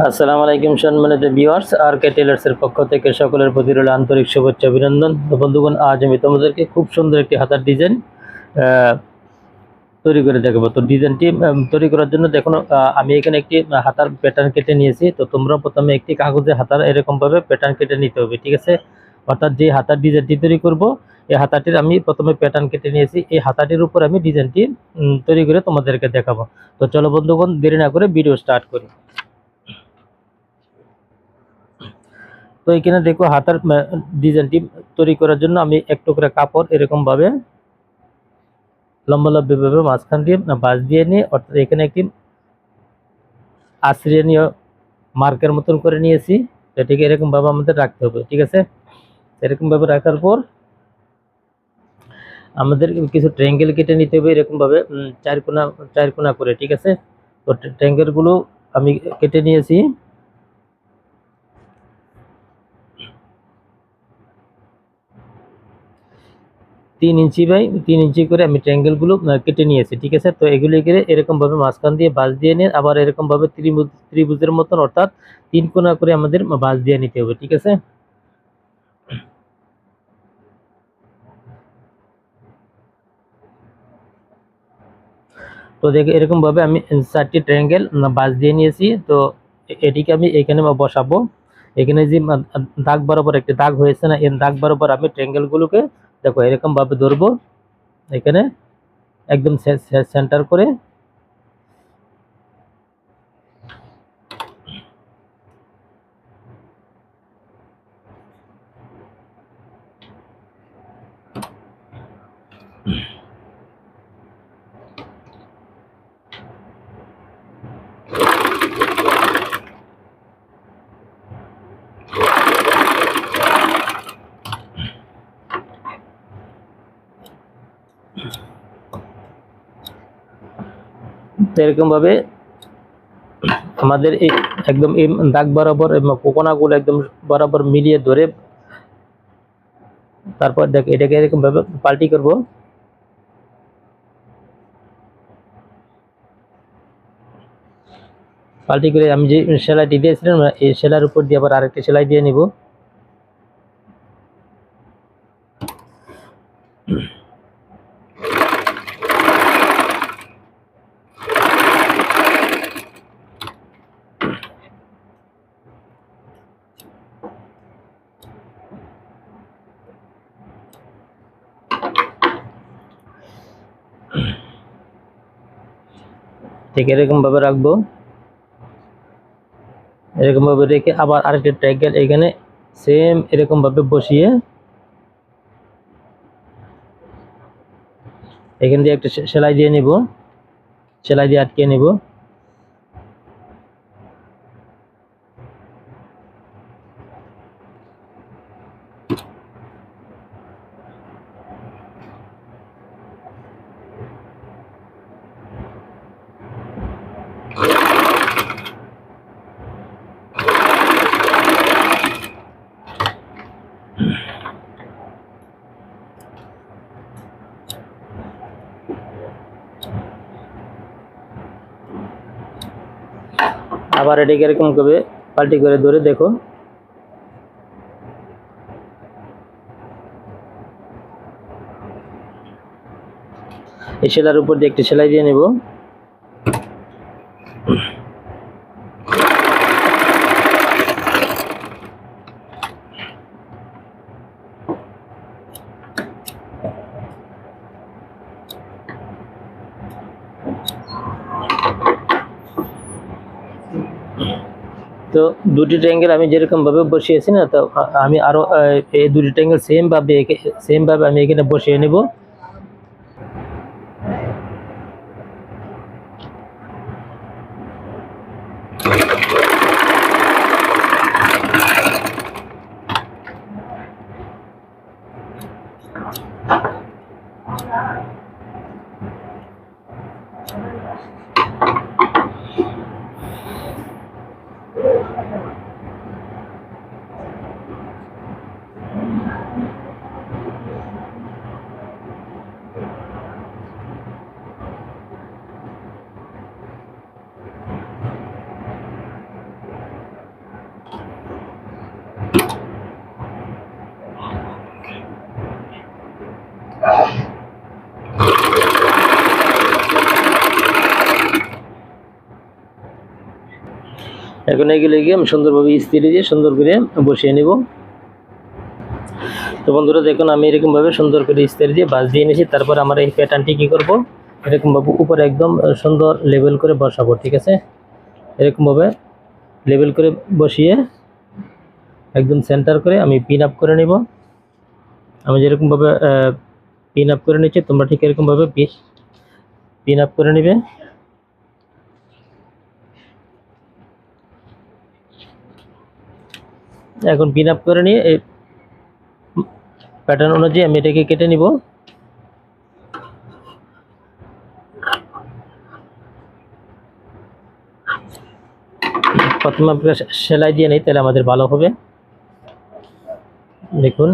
আসসালামু আলাইকুম সম্মানিত ভিউয়ার্স, আর কে টেলার্সের পক্ষ থেকে সকলের প্রতি রইল আন্তরিক শুভেচ্ছা অভিনন্দন। তো বন্ধুগণ, আজ আমি তোমাদেরকে খুব সুন্দর একটি হাতার ডিজাইন তৈরি করে দেখাবো। তো ডিজাইনটি তৈরি করার জন্য দেখুন, আমি এখানে একটি হাতার প্যাটার্ন কেটে নিয়েছি। তো তোমরা প্রথমে একটি কাগজে হাতার এরকমভাবে প্যাটার্ন কেটে নিতে হবে, ঠিক আছে? অর্থাৎ যে হাতার ডিজাইনটি তৈরি করব, এই হাতাটির আমি প্রথমে প্যাটার্ন কেটে নিয়েছি। এই হাতাটির উপর আমি ডিজাইনটি তৈরি করে তোমাদেরকে দেখাবো। তো চলো বন্ধুগণ, দেরি না করে ভিডিও স্টার্ট করি। তো এখানে দেখো, হাতার ডিজাইনটি তৈরি করার জন্য আমি এক টুকরা কাপড় এরকম ভাবে লম্বা ভাবে মাঝখান দিয়ে ভাঁজ দিয়ে নিয়ে, অর্থাৎ এখানে একটি আশ্রয়নীয় মার্কের মতন করে নিয়েছি। এটিকে এরকম ভাবে আমাদের রাখতে হবে, ঠিক আছে? এরকম ভাবে রাখার পর আমাদের কিছু ট্রায়াঙ্গেল কেটে নিতে হবে এরকম ভাবে, চার কোণা করে, ঠিক আছে? তো ট্রায়াঙ্গেল গুলো আমি কেটে নিয়েছি। 3 ইঞ্চি বাই 3 ইঞ্চি করে আমি ট্রায়াঙ্গেল গুলো কেটে নিয়েছি, ঠিক আছে? তো এগুলি করে এরকম ভাবে মাঝখান দিয়ে ভাঁজ দিয়ে নিয়ে আবার এরকম ভাবে ত্রিভুজের মতন, অর্থাৎ 3 কোণা করে আমাদের ভাঁজ দিয়ে নিতে হবে, ঠিক আছে? তো দেখে এরকম ভাবে আমি 4টি ট্রায়াঙ্গেল ভাঁজ দিয়ে নিয়েছি। তো এটিকে আমি এখানে বসাবো। এখানে যে দাগ বরাবর একটি দাগ হয়েছে না, এই দাগ বরাবর আমি ট্রায়াঙ্গেল গুলোকে দেখো এরকম ভাবে ধরবো, এখানে একদম সেন্টার করে। তো এরকম ভাবে আমাদের এই একদম এই দাগ বরাবর কোনাগুলো একদম বরাবর মিলিয়ে ধরে, তারপর দেখ এটাকে এরকম ভাবে পাল্টি করব। পাল্টি করে আমি যে সেলাইটি দিয়েছিলাম এই সেলাইয়ের উপর দিয়ে আবার আরেকটি সেলাই দিয়ে নিব। ঠিক এরকম ভাবে রাখবো। এরকম ভাবে রেখে আবার আরেকটি ট্রায়াঙ্গেল এখানে সেম এরকম ভাবে বসিয়ে এখান দিয়ে একটা সেলাই দিয়ে নিব, সেলাই দিয়ে আটকে নিব। আবার এটাকে এরকম করে পাল্টি করে ধরে দেখো, এই সেলাইয়ের উপর দিয়ে একটি সেলাই দিয়ে নেব। তো দুটি ট্রায়াঙ্গেল আমি যেরকম ভাবে বসিয়েছি না, তো আমি আরো এই দুটি ট্রায়াঙ্গেল সেম ভাবে আমি এখানে বসিয়ে নেব। এখন এগুলো গিয়ে আমি সুন্দরভাবে ইস্ত্রি দিয়ে সুন্দর করে বসিয়ে নেব। তো বন্ধুরা দেখুন আমি এরকমভাবে সুন্দর করে ইস্ত্রি দিয়ে বাস দিয়ে নিয়েছি। তারপর আমরা এই প্যাটার্নটি কী করব, এরকমভাবে উপরে একদম সুন্দর লেবেল করে বসাবো। ঠিক আছে, এরকমভাবে লেবেল করে বসিয়ে একদম সেন্টার করে আমি পিন আপ করে নেব। আমি যেরকমভাবে পিন আপ করে নিচ্ছি তোমরা ঠিক এরকমভাবে পিন আপ করে নেবে। এখন পিন আপ করে নিয়ে এই প্যাটার্ন অনুযায়ী আমি এটাকে কেটে নিব। প্রথমে আমরা সেলাই দিয়ে নিই, তাহলে আমাদের ভালো হবে। দেখুন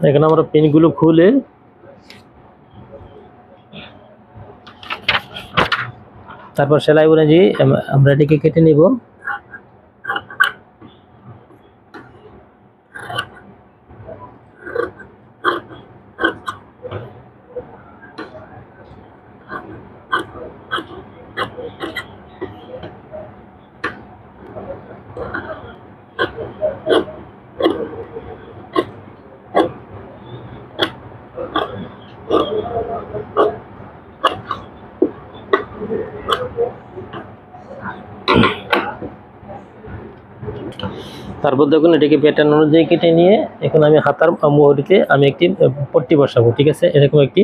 এখানে আমরা পিনগুলো খুলে তারপর সেলাই অনুযায়ী আমরা এটাকে কেটে নিব। তারপর দেখুন এটাকে প্যাটার্ন অনুযায়ী কেটে নিয়ে এখন আমি হাতার মোহরিতে আমি একটি পট্টি বসাবো। ঠিক আছে, এরকম একটি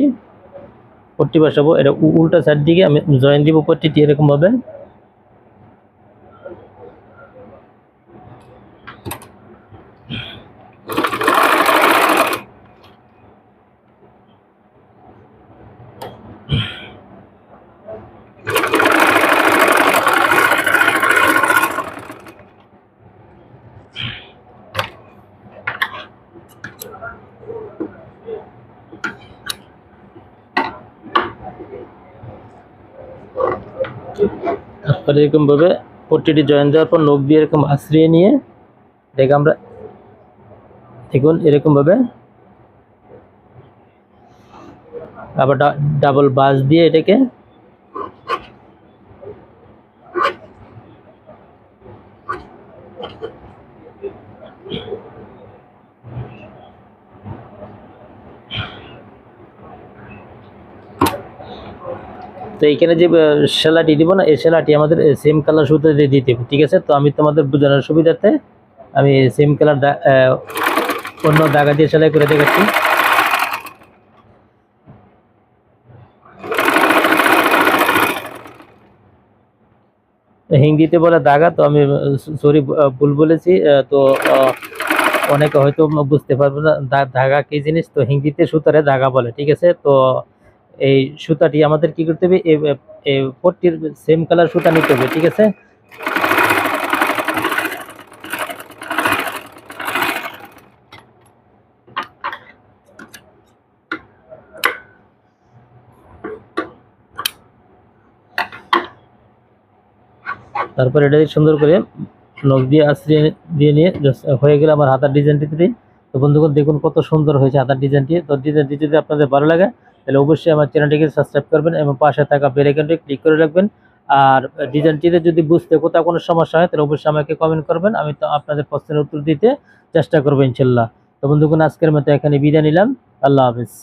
পট্টি বসাবো। এটা উল্টা সাইড দিকে আমি জয়েন দিব পট্টিটি এরকমভাবে। তারপরে এরকমভাবে পট্টিটি জয়েন দেওয়ার পর নখ দিয়ে এরকম আশ্রিয়ে নিয়ে দেখে আমরা দেখুন এরকমভাবে আবার ডাবল বাস দিয়ে এটাকে তো এইখানে যে সেলাইটি দিব না, এই সেলাইটি আমাদের সেম কালার সুতো দিয়ে দিতে হবে। ঠিক আছে, তো আমি তোমাদের বোঝানোর সুবিধার্থে আমি সেম কালার অন্য দাগা দিয়ে সেলাই করে দেখাচ্ছি। হিন্দিতে বলে দাগা, তো আমি সরি ভুল বলেছি। তো অনেকে হয়তো বুঝতে পারবে না ধাগা কি জিনিস, তো হিন্দিতে সুতারে ধাগা বলে। ঠিক আছে, তো এই সুতাটি আমাদের কি করতে হবে, এই পট্টির সেম কালার সুতা নিতে হবে। ঠিক আছে, তারপর এটা সুন্দর করে নখ দিয়ে আশ্রিয়ে দিয়ে নিয়ে হয়ে গেলে আমার হাতার ডিজাইনটি তৈরি। তো বন্ধুগণ দেখুন কত সুন্দর হয়েছে হাতার ডিজাইনটি। তো ডিজাইনটি যদি আপনাদের ভালো লাগে তাহলে অবশ্যই আমার চ্যানেলটিকে সাবস্ক্রাইব করবেন এবং পাশে থাকা বেল আইকনটি ক্লিক করে রাখবেন। আর ডিজাইনটিতে যদি বুঝতে কোথাও কোনো সমস্যা হয় তাহলে অবশ্যই আমাকে কমেন্ট করবেন, আমি তো আপনাদের প্রশ্নের উত্তর দিতে চেষ্টা করবো ইনশাল্লাহ। তো বন্ধুগণ আজকের মতো এখানে বিদায় নিলাম। আল্লাহ হাফিজ।